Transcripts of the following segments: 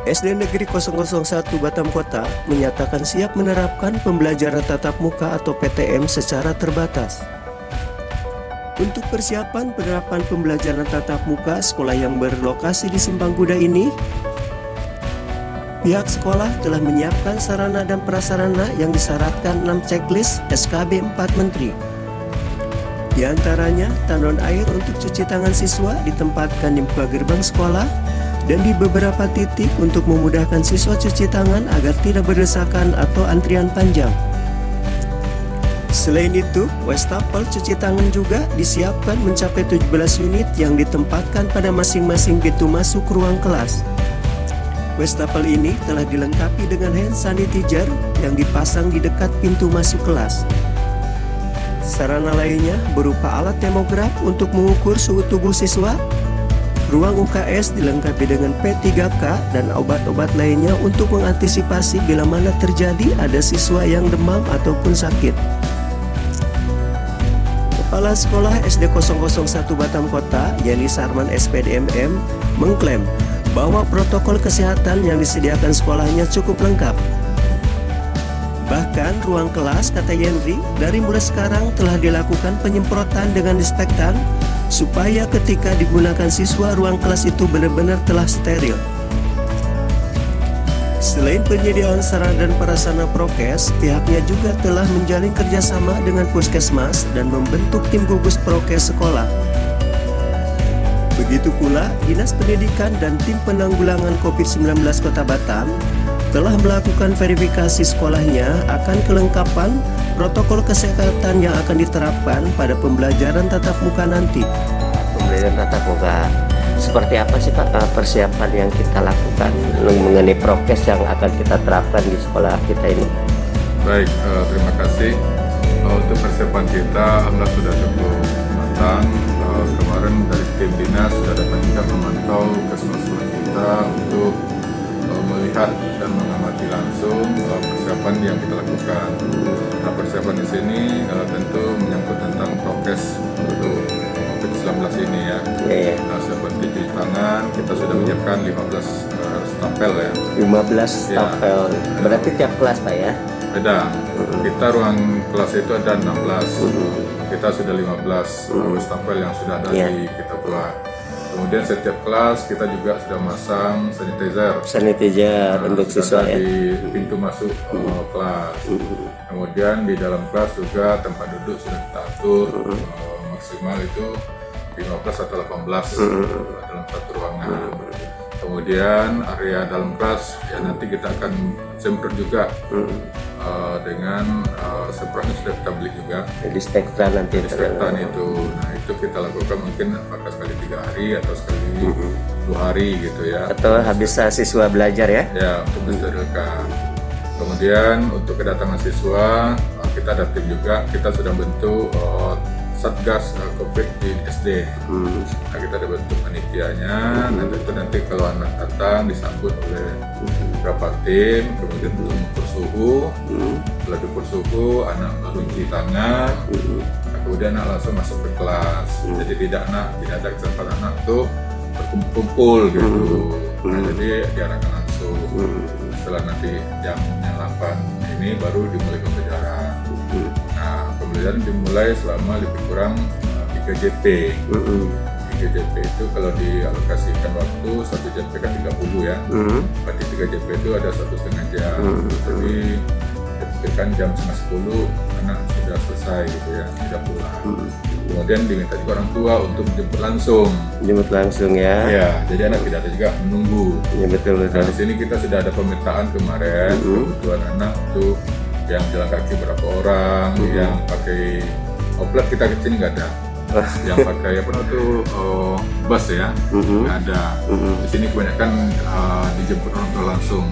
SD Negeri 001 Batam Kota menyatakan siap menerapkan pembelajaran tatap muka atau PTM secara terbatas. Untuk persiapan penerapan pembelajaran tatap muka sekolah yang berlokasi di Simpang Kuda ini, pihak sekolah telah menyiapkan sarana dan prasarana yang disyaratkan 6 checklist SKB 4 Menteri. Di antaranya, tandon air untuk cuci tangan siswa ditempatkan di muka gerbang sekolah dan di beberapa titik untuk memudahkan siswa cuci tangan agar tidak berdesakan atau antrian panjang. Selain itu, wastafel cuci tangan juga disiapkan mencapai 17 unit yang ditempatkan pada masing-masing pintu masuk ruang kelas. Wastafel ini telah dilengkapi dengan hand sanitizer yang dipasang di dekat pintu masuk kelas. Sarana lainnya berupa alat termograf untuk mengukur suhu tubuh siswa. Ruang UKS dilengkapi dengan P3K dan obat-obat lainnya untuk mengantisipasi bila mana terjadi ada siswa yang demam ataupun sakit. Kepala Sekolah SD 001 Batam Kota, Yani Sarman SPDMM, mengklaim bahwa protokol kesehatan yang disediakan sekolahnya cukup lengkap. Bahkan ruang kelas, kata Yenri, dari mulai sekarang telah dilakukan penyemprotan dengan disinfektan supaya ketika digunakan siswa ruang kelas itu benar-benar telah steril. Selain penyediaan sarana dan prasarana prokes, pihaknya juga telah menjalin kerjasama dengan puskesmas dan membentuk tim gugus prokes sekolah. Begitu pula, Dinas Pendidikan dan tim penanggulangan COVID-19 Kota Batam telah melakukan verifikasi sekolahnya akan kelengkapan protokol kesehatan yang akan diterapkan pada pembelajaran tatap muka nanti. Pembelajaran tatap muka, seperti apa sih Pak persiapan yang kita lakukan mengenai prokes yang akan kita terapkan di sekolah kita ini? Baik, terima kasih. Untuk persiapan kita, alhamdulillah sudah cukup matang. Kemarin dari tim dinas sudah datang juga memantau ke sekolah kita untuk melihat dan mengamati langsung persiapan yang kita lakukan. Nah, persiapan di sini tentu menyangkut tentang prokes untuk COVID-19 ini ya. Nah, seperti cuci tangan, kita sudah menyiapkan 15 stapel ya. 15 stapel, berarti tiap kelas Pak ya? Beda, kita ruang kelas itu ada 16, kita sudah 15 stapel yang sudah ada di kita buat. Kemudian setiap kelas kita juga sudah masang sanitizer untuk siswa ya, di pintu masuk kelas. Kemudian di dalam kelas juga tempat duduk sudah kita atur maksimal itu 15 atau 18 dalam satu ruangan. Kemudian area dalam kelas ya nanti kita akan semprot juga dengan semprotnya sudah kita beli juga. Disinfektan nanti. Disinfektan itu, nah itu kita lakukan mungkin apakah sekali 3 hari atau sekali 2 hari gitu ya. Atau habis siswa belajar ya? Ya, untuk mensterilkan. Kemudian untuk kedatangan siswa kita ada tim juga, kita sudah bentuk Satgas COVID di SD. Nah, kita ada bentuk panitianya. Nanti kalau anak datang disambut oleh beberapa tim, kemudian untuk mengukur suhu. Setelah diukur suhu, anak lalu cuci tangan. Nah, kemudian anak langsung masuk ke kelas. Jadi tidak ada kesempatan anak tuh berkumpul gitu. Nah, jadi diarahkan langsung. Setelah nanti jamnya 8 ini baru dimulai pembelajaran. Nah, pembelajaran dimulai selama lebih kurang 3 JP. 3 JP itu kalau dialokasikan waktu 1 JP kan 30 ya. Berarti 3 JP itu ada 1,5 jam. Jadi dipikirkan jam 9:30 anak sudah selesai gitu ya, tidak pulang. Kemudian diminta juga orang tua untuk menjemput langsung. Jemput langsung ya? Ya, jadi anak tidak ada juga menunggu. Ya betul. Nah, di sini kita sudah ada pemetaan kemarin kebutuhan anak untuk yang jalan kaki berapa orang, yang pakai oplet kita ke sini nggak ada. Yang pakai apa tuh bus ya, nggak ada. Di sini kebanyakan dijemput orang tua langsung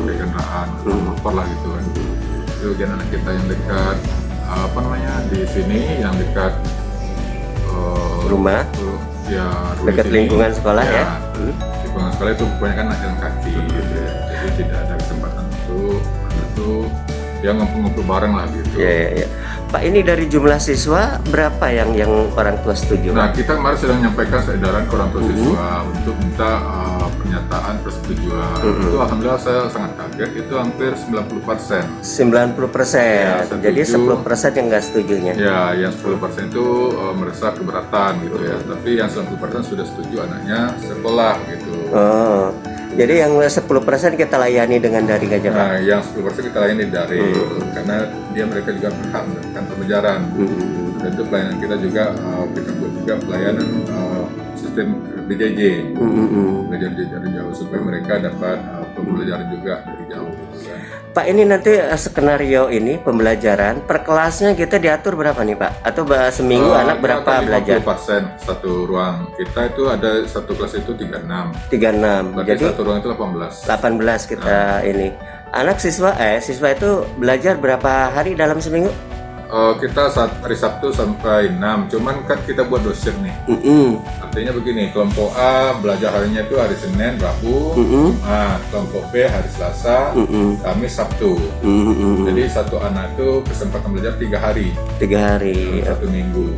pakai kendaraan, motor lah gitu kan. Itu anak kita yang dekat di sini yang dekat rumah, ya dekat lingkungan sekolah ya. Lingkungan sekolah itu kebanyakan anak jalan kaki gitu ya. Jadi tidak ada kesempatan untuk ya ngumpul-ngumpul bareng lah gitu. Iya. Pak, ini dari jumlah siswa berapa yang orang tua setuju? Nah, kita kemarin sudah menyampaikan edaran ke orang tua siswa untuk minta pernyataan persetujuan. Itu alhamdulillah saya sangat kaget, itu hampir 90%. 90%. Ya, Jadi setuju. 10% yang nggak setujunya. Ya, yang 10% itu merasa keberatan gitu ya. Tapi yang 90% sudah setuju anaknya sekolah gitu. Oh. Jadi yang 10% kita layani dengan daring aja, Pak. Nah, yang 10% kita layani dari karena mereka juga berhak mendapatkan pembelajaran. Dan itu pelayanan kita juga kita buat juga pelayanan sistem BJJ, belajar jarak jauh supaya mereka dapat pembelajaran juga dari jauh. Gitu kan. Pak, ini nanti skenario ini pembelajaran per kelasnya kita diatur berapa nih, Pak? Atau seminggu anak berapa belajar? 50% satu ruang. Kita itu ada satu kelas itu 36. 36. Berarti Jadi satu ruang itu 18. 18 kita ini. Anak siswa itu belajar berapa hari dalam seminggu? Kita hari Sabtu sampai 6, cuman kan kita buat dosen nih. Artinya begini, kelompok A belajar harinya itu hari Senin, Rabu, Jumat. Kelompok B hari Selasa, Kamis, Sabtu. Jadi satu anak itu kesempatan belajar 3 hari. 3 hari. Satu minggu.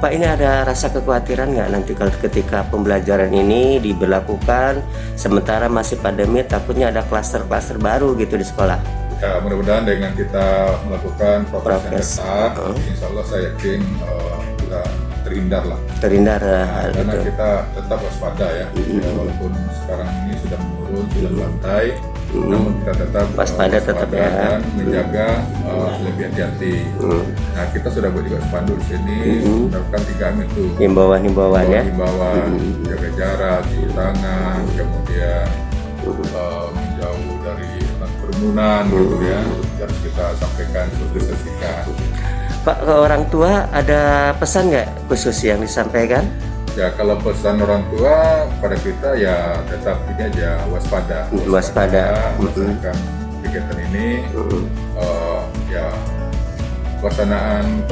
Pak, ini ada rasa kekhawatiran nggak nanti kalau ketika pembelajaran ini diberlakukan sementara masih pandemi, takutnya ada klaster-klaster baru gitu di sekolah? Ya, mudah-mudahan dengan kita melakukan prokes yang ketat, insya Allah saya yakin kita terhindar lah. Terhindar Karena gitu. kita tetap waspada ya. Ya, walaupun sekarang ini sudah menurun, sudah melantai, namun kita tetap Waspada tetap ya. dan menjaga lebih hati-hati. Nah, kita sudah buat juga spanduk di sini, menerapkan 3M itu. Himbauan ya. Himbauan, jaga jarak, cuci tangan, kemudian menjauh dari kerumunan gitu ya, harus kita sampaikan, sosialisasikan. Pak, ke orang tua ada pesan nggak khusus yang disampaikan? Ya, kalau pesan orang tua pada kita ya tetap ini aja, waspada. Melaksanakan kegiatan ini, ya pelaksanaan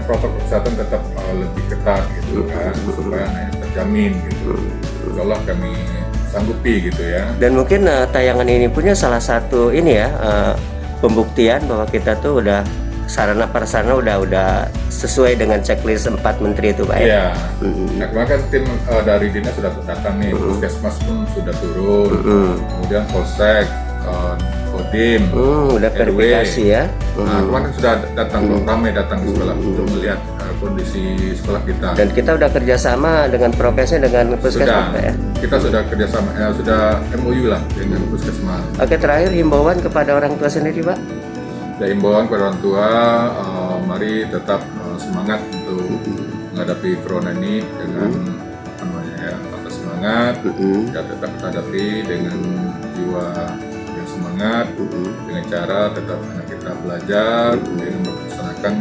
protokol kesehatan tetap lebih ketat gitu kan, supaya anaknya terjamin gitu. Insya Allah kami sanggupi gitu ya. Dan mungkin tayangan ini punya salah satu ini ya pembuktian bahwa kita tuh udah sarana prasarana udah sesuai dengan checklist 4 menteri itu, Pak ya. Iya. Nah, kemarin kan tim dari dinas sudah datang nih, puskesmas pun sudah turun, kemudian polsek, kodim, udah verifikasi ya. Nah, kemarin sudah datang, ramai datang ke sekolah untuk melihat kondisi sekolah kita. Dan kita udah kerjasama dengan prokesnya dengan puskesmas, Pak ya. Kita sudah kerjasama, sudah MOU lah dengan puskesmas. Oke, terakhir himbauan kepada orang tua sendiri, Pak. Ya, himbauan kepada orang tua, mari tetap semangat untuk menghadapi corona ini dengan patah semangat, ya tetap kita hadapi dengan jiwa yang semangat, dengan cara tetap anak kita belajar dengan melaksanakan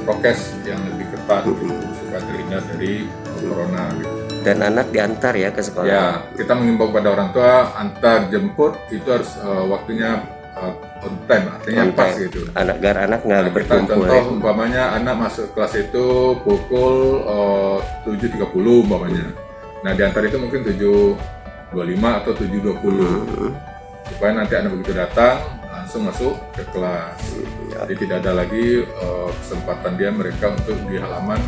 prokes yang lebih ketat gitu, supaya terhindar dari corona gitu. Dan anak diantar ya ke sekolah. Ya, kita mengimbau kepada orang tua antar jemput itu harus waktunya on time, artinya On pas time. gitu. Agar anak nggak Kita berkumpul. contoh umpamanya anak masuk kelas itu pukul 7.30 umpamanya. Nah, diantar itu mungkin 7.25 atau 7.20 supaya nanti anak begitu datang langsung masuk ke kelas. Jadi tidak ada lagi kesempatan mereka untuk di halaman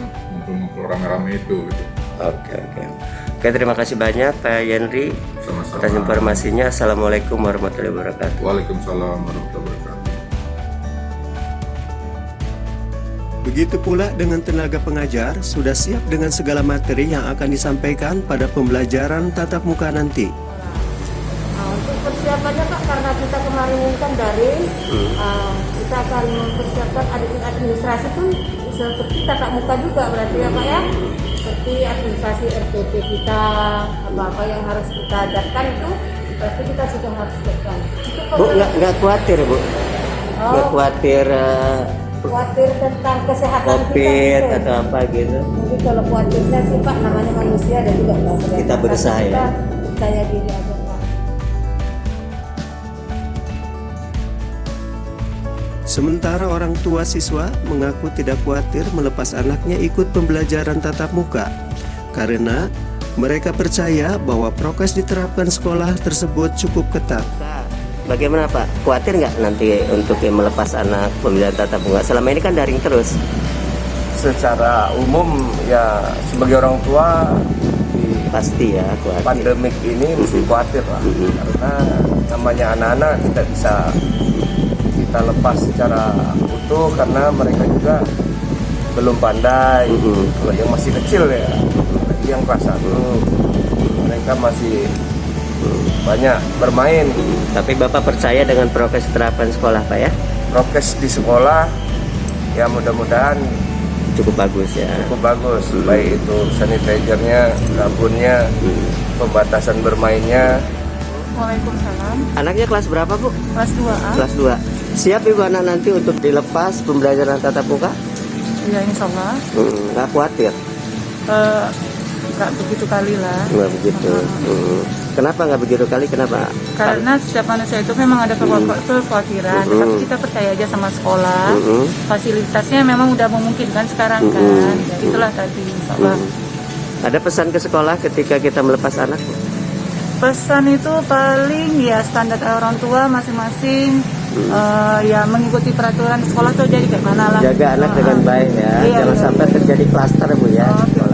ngumpul rame-rame itu gitu. Oke. Oke, terima kasih banyak Pak Yenri Sama-sama. atas informasinya. Assalamualaikum warahmatullahi wabarakatuh. Waalaikumsalam warahmatullahi wabarakatuh. Begitu pula dengan tenaga pengajar sudah siap dengan segala materi yang akan disampaikan pada pembelajaran tatap muka nanti. Untuk persiapannya Pak, karena kita kemarin ini kan daring, kita akan mempersiapkan administrasi pun seperti tatap muka juga berarti ya Pak ya, seperti administrasi RPP kita, apa yang harus kita adakan itu berarti kita sudah harus siapkan. Bu, nggak khawatir Bu? Nggak khawatir khawatir tentang kesehatan COVID kita, atau apa gitu? mungkin kalau khawatirnya sih Pak, namanya manusia dan juga Kita berusaha ya. Kita percaya diri aja Pak. Sementara orang tua siswa mengaku tidak khawatir melepas anaknya ikut pembelajaran tatap muka karena mereka percaya bahwa prokes diterapkan sekolah tersebut cukup ketat. Bagaimana Pak? Khawatir nggak nanti untuk melepas anak pembelajaran tatap muka? Selama ini kan daring terus. Secara umum ya sebagai orang tua Pasti ya, khawatir. pandemik ini mesti khawatir lah, karena namanya anak-anak tidak bisa kita lepas secara utuh karena mereka juga belum pandai. Kalau yang masih kecil ya, lagi yang kelas 1 mereka masih banyak bermain. Tapi Bapak percaya dengan prokes terapan sekolah Pak ya? Prokes di sekolah ya mudah-mudahan Cukup bagus ya. cukup bagus, baik itu sanitizer-nya, sabunnya, pembatasan bermainnya. Waalaikumsalam. Anaknya kelas berapa Bu? Kelas 2A. Kelas 2. Siap Ibu anak nanti untuk dilepas pembelajaran tatap muka? Ya insya Allah. Nggak khawatir? Nggak begitu kali lah. Nggak begitu. Kenapa nggak begitu kali? Kenapa? Karena setiap manusia itu memang ada kekhawatiran, tapi kita percaya aja sama sekolah. Fasilitasnya memang udah memungkinkan sekarang kan. Ya, itulah tadi, insya Allah. Ada pesan ke sekolah ketika kita melepas anak? Pesan itu paling ya standar orang tua masing-masing. Ya mengikuti peraturan sekolah tuh jadi kayak mana lah. Jaga anak dengan baik ya. Iya, Jangan iya. sampai terjadi klaster Bu ya. Oke.